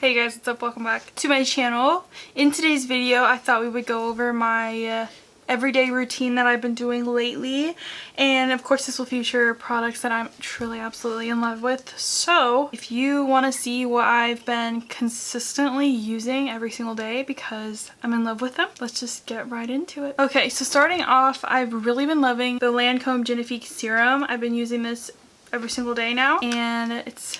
Hey guys, what's up? Welcome back to my channel. In today's video, I thought we would go over my everyday routine that I've been doing lately, and of course this will feature products that I'm truly absolutely in love with. So if you want to see what I've been consistently using every single day because I'm in love with them, let's just get right into it. Okay, so starting off, I've really been loving the Lancome Génifique serum. I've been using this every single day now, and it's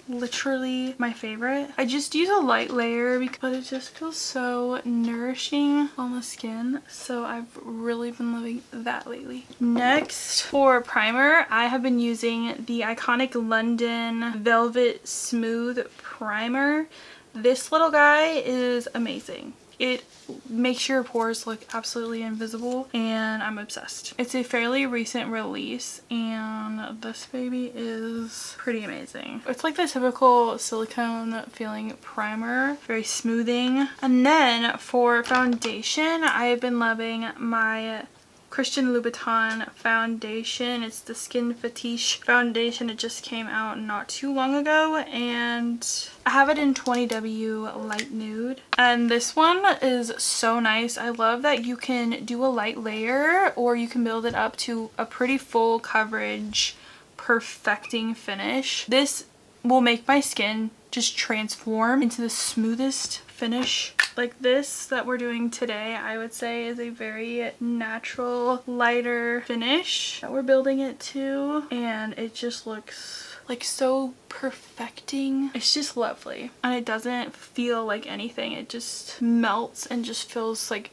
literally my favorite. I just use a light layer but it just feels so nourishing on the skin, so I've really been loving that lately. Next, for primer, I have been using the iconic London Velvet Smooth Primer. This little guy is amazing. It makes your pores look absolutely invisible, and I'm obsessed. It's a fairly recent release, and this baby is pretty amazing. It's like the typical silicone feeling primer, very smoothing. And then for foundation, I have been loving my Christian Louboutin foundation. It's the Skin Fetiche foundation. It just came out not too long ago, and I have it in 20W light nude, and this one is so nice. I love that you can do a light layer or you can build it up to a pretty full coverage perfecting finish. This will make my skin just transform into the smoothest finish. Like this that we're doing today, I would say is a very natural, lighter finish that we're building it to, and it just looks like so perfecting. It's just lovely, and it doesn't feel like anything. It just melts and just feels like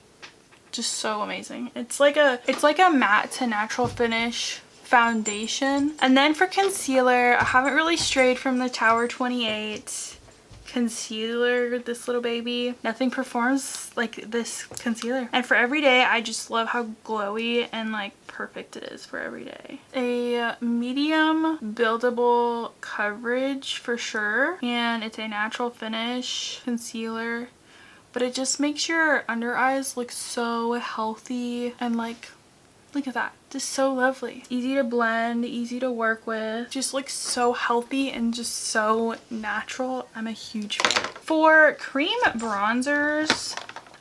just so amazing. It's like a matte to natural finish foundation. And then for concealer, I haven't really strayed from the Tower 28 concealer, this little baby. Nothing performs like this concealer, and for every day I just love how glowy and like perfect it is for every day. A medium buildable coverage for sure, and it's a natural finish concealer, but it just makes your under eyes look so healthy, and like, look at that, just so lovely. Easy to blend, easy to work with, just looks so healthy and just so natural. I'm a huge fan. For cream bronzers,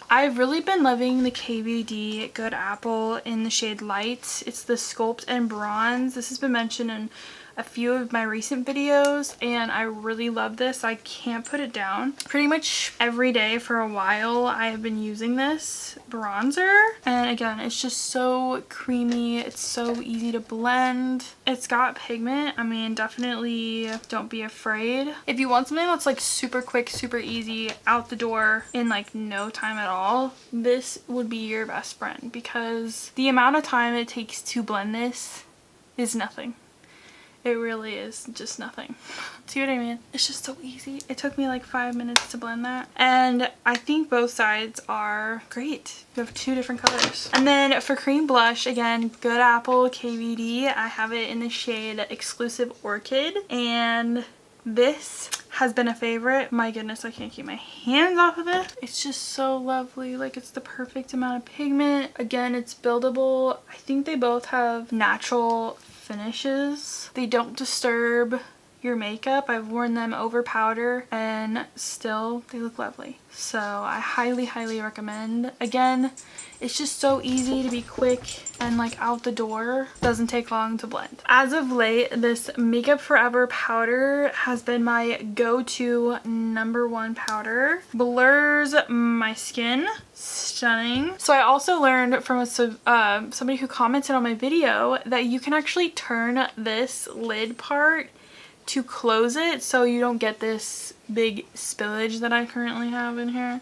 I've really been loving the KVD Good Apple in the shade Light. It's the Sculpt and Bronze. This has been mentioned in a few of my recent videos, and I really love this. I can't put it down. Pretty much every day for a while I have been using this bronzer, and again, it's just so creamy. It's so easy to blend. It's got pigment. I mean, definitely don't be afraid. If you want something that's like super quick, super easy, out the door in like no time at all, this would be your best friend, because the amount of time it takes to blend this is nothing. It really is just nothing. See what I mean? It's just so easy. It took me like 5 minutes to blend that, and I think both sides are great. You have two different colors. And then for cream blush, again, Good Apple KVD. I have it in the shade Exclusive Orchid, and this has been a favorite. My goodness, I can't keep my hands off of it. It's just so lovely. Like, it's the perfect amount of pigment. Again, it's buildable. I think they both have natural finishes. They don't disturb your makeup. I've worn them over powder and still they look lovely. So I highly recommend. Again, it's just so easy to be quick and like out the door. Doesn't take long to blend. As of late, this Makeup Forever powder has been my go-to #1 powder. Blurs my skin. Stunning. So I also learned from somebody who commented on my video that you can actually turn this lid part to close it so you don't get this big spillage that I currently have in here,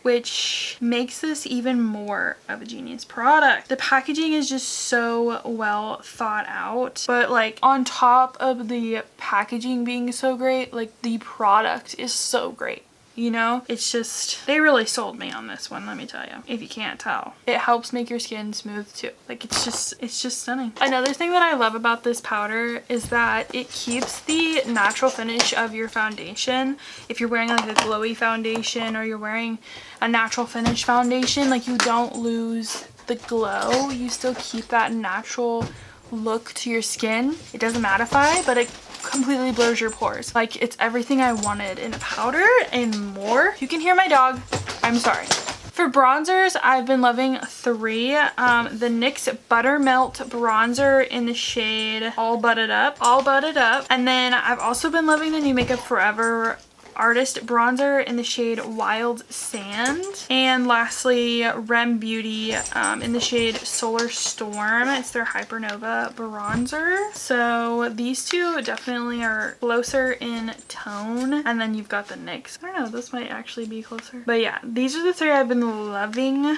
which makes this even more of a genius product. The packaging is just so well thought out, but like on top of the packaging being so great, like the product is so great. You know, it's just, they really sold me on this one, let me tell you, if you can't tell. It helps make your skin smooth too. Like, it's just stunning. Another thing that I love about this powder is that it keeps the natural finish of your foundation. If you're wearing like a glowy foundation or you're wearing a natural finish foundation, like, you don't lose the glow. You still keep that natural look to your skin. It doesn't mattify, but it completely blurs your pores. Like, it's everything I wanted in a powder and more. You can hear my dog. I'm sorry. For bronzers, I've been loving three. The NYX Buttermelt Bronzer in the shade All Butted Up. All Butted Up. And then I've also been loving the New Makeup Forever Artist Bronzer in the shade Wild Sand. And lastly, r.e.m Beauty in the shade Solar Storm. It's their Hypernova Bronzer. So these two definitely are closer in tone. And then you've got the NYX. I don't know, this might actually be closer. But yeah, these are the three I've been loving.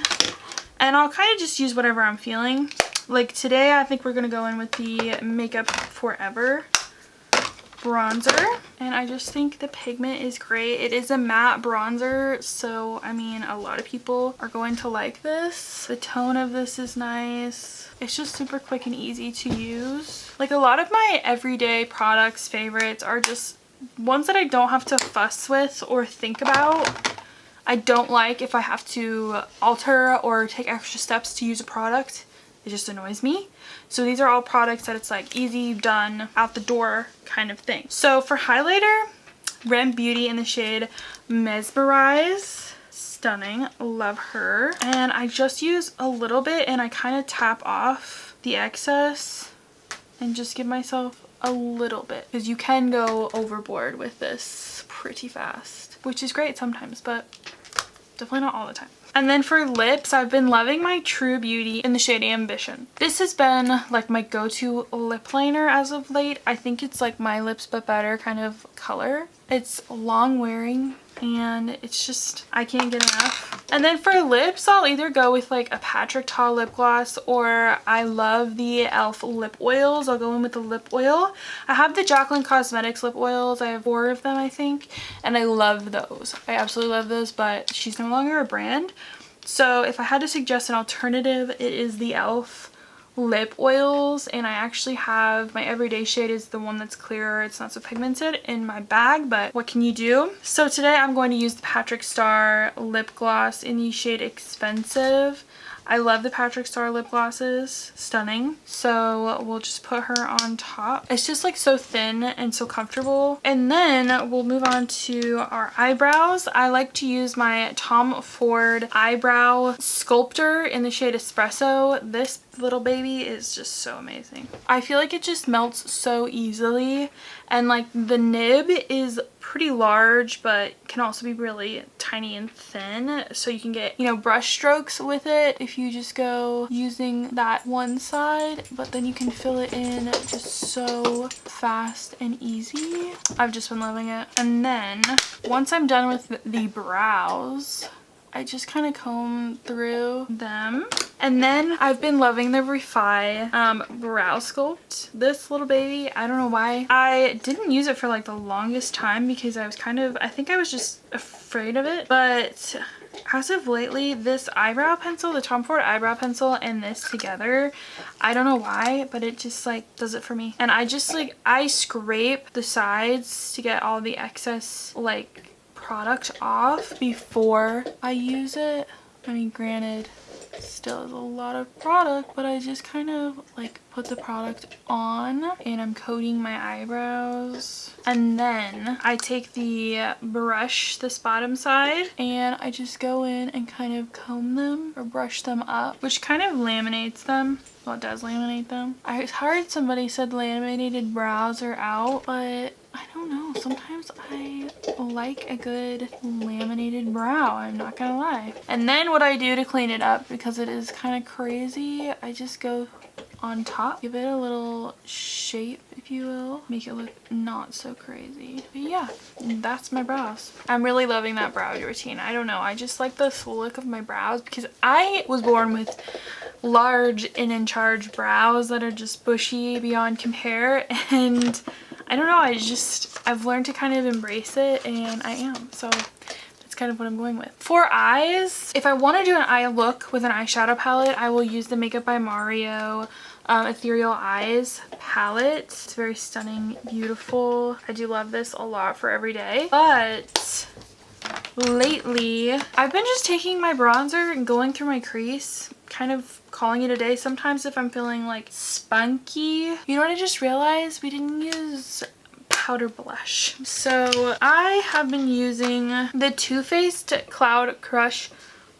And I'll kind of just use whatever I'm feeling. Like today, I think we're going to go in with the Makeup Forever bronzer, and I just think the pigment is great. It is a matte bronzer, so I mean a lot of people are going to like this. The tone of this is nice. It's just super quick and easy to use. Like, a lot of my everyday products favorites are just ones that I don't have to fuss with or think about. I don't like if I have to alter or take extra steps to use a product. It just annoys me. So these are all products that it's like easy, done, out the door kind of thing. So for highlighter, r.e.m Beauty in the shade Mesmerize. Stunning. Love her. And I just use a little bit and I kind of tap off the excess and just give myself a little bit, because you can go overboard with this pretty fast, which is great sometimes, but definitely not all the time. And then for lips, I've been loving my True Beauty in the shade Ambition. This has been like my go-to lip liner as of late. I think it's like My Lips But Better kind of color. It's long wearing and it's just, I can't get enough. And then for lips, I'll either go with like a Patrick Ta lip gloss, or I love the e.l.f. lip oils. I'll go in with the lip oil. I have the Jaclyn Cosmetics lip oils. I have 4 of them, I think, and I love those. I absolutely love those, but she's no longer a brand. So if I had to suggest an alternative, it is the e.l.f. lip oils, and I actually have my everyday shade is the one that's clearer, it's not so pigmented, in my bag, but what can you do? So today I'm going to use the Patrick Star lip gloss in the shade Expensive. I love the Patrick Star lip glosses. Stunning. So we'll just put her on top. It's just like so thin and so comfortable. And then we'll move on to our eyebrows. I like to use my Tom Ford eyebrow sculptor in the shade Espresso. This little baby is just so amazing. I feel like it just melts so easily, and like the nib is pretty large but can also be really tiny and thin, so you can get, you know, brush strokes with it if you just go using that one side, but then you can fill it in just so fast and easy. I've just been loving it. And then once I'm done with the brows, I just kind of comb through them. And then I've been loving the Refi brow sculpt. This little baby, I don't know why. I didn't use it for like the longest time because I was I think I was just afraid of it. But as of lately, this eyebrow pencil, the Tom Ford eyebrow pencil, and this together, I don't know why, but it just like does it for me. And I just like, I scrape the sides to get all the excess like product off before I use it. I mean, granted, still is a lot of product, but I just kind of like put the product on and I'm coating my eyebrows. And then I take the brush, this bottom side, and I just go in and kind of comb them or brush them up, which kind of laminates them. Well, it does laminate them. I heard somebody said laminated brows are out, but I don't know. Sometimes I like a good laminated brow, I'm not gonna lie. And then what I do to clean it up, because it is kind of crazy, I just go on top, give it a little shape, if you will, make it look not so crazy. But yeah, that's my brows. I'm really loving that brow routine. I don't know, I just like the look of my brows because I was born with large and in charge brows that are just bushy beyond compare, and I don't know, I've learned to kind of embrace it, and I am. So that's kind of what I'm going with. For eyes, if I want to do an eye look with an eyeshadow palette, I will use the Makeup by Mario Ethereal Eyes palette. It's very stunning, beautiful. I do love this a lot for every day. But lately, I've been just taking my bronzer and going through my crease, kind of calling it a day. Sometimes if I'm feeling like spunky. You know what I just realized? We didn't use powder blush. So I have been using the Too Faced Cloud Crush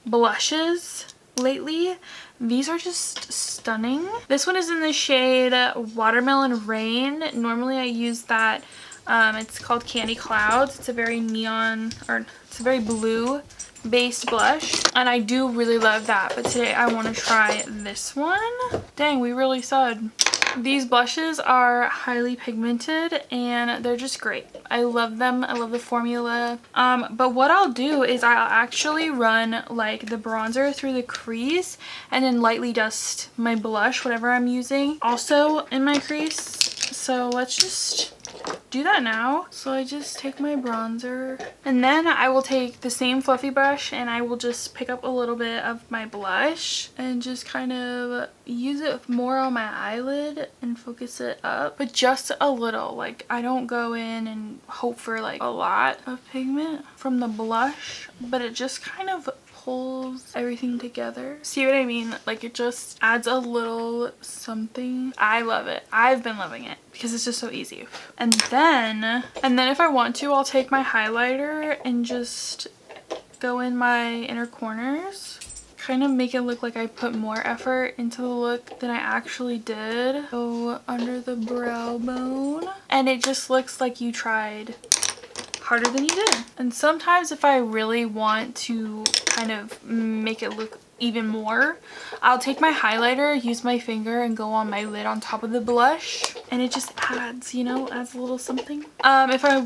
blushes lately. These are just stunning. This one is in the shade Watermelon Rain. Normally I use that. It's called Candy Clouds. It's a very neon, or it's a very blue based blush, and I do really love that, but today I want to try this one. Dang, we really said. These blushes are highly pigmented and they're just great. I love them. I love the formula. But what I'll do is I'll actually run like the bronzer through the crease and then lightly dust my blush, whatever I'm using, also in my crease. So let's just do that now. So I just take my bronzer and then I will take the same fluffy brush and I will just pick up a little bit of my blush and just kind of use it more on my eyelid and focus it up, but just a little. Like I don't go in and hope for like a lot of pigment from the blush, but it just kind of pulls everything together. See what I mean? Like it just adds a little something. I love it. I've been loving it because it's just so easy. And then if I want to, I'll take my highlighter and just go in my inner corners, kind of make it look like I put more effort into the look than I actually did. Go under the brow bone and it just looks like you tried harder than you did. And sometimes if I really want to kind of make it look even more, I'll take my highlighter, use my finger, and go on my lid on top of the blush, and it just adds, you know, adds a little something. If I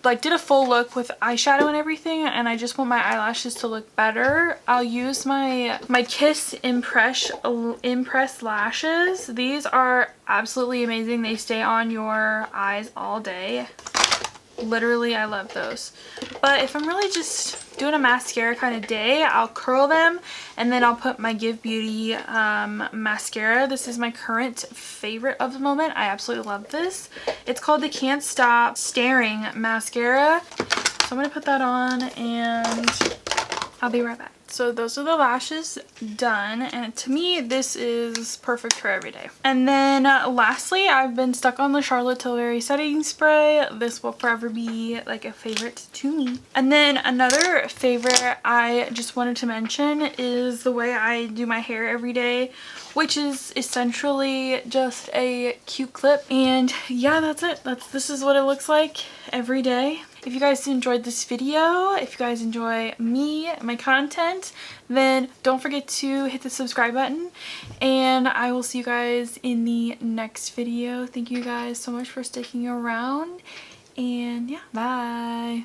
like did a full look with eyeshadow and everything and I just want my eyelashes to look better, I'll use my Kiss Impress lashes. These are absolutely amazing. They stay on your eyes all day. Literally, I love those. But if I'm really just doing a mascara kind of day, I'll curl them and then I'll put my Give Beauty mascara. This is my current favorite of the moment. I absolutely love this. It's called the Can't Stop Staring mascara. So I'm going to put that on and I'll be right back. So those are the lashes done, and to me this is perfect for every day. And then lastly, I've been stuck on the Charlotte Tilbury setting spray. This will forever be like a favorite to me. And then another favorite I just wanted to mention is the way I do my hair every day, which is essentially just a cute clip. And yeah, that's it. This is what it looks like every day. If you guys enjoyed this video, if you guys enjoy me, my content, then don't forget to hit the subscribe button, and I will see you guys in the next video. Thank you guys so much for sticking around, and yeah, bye.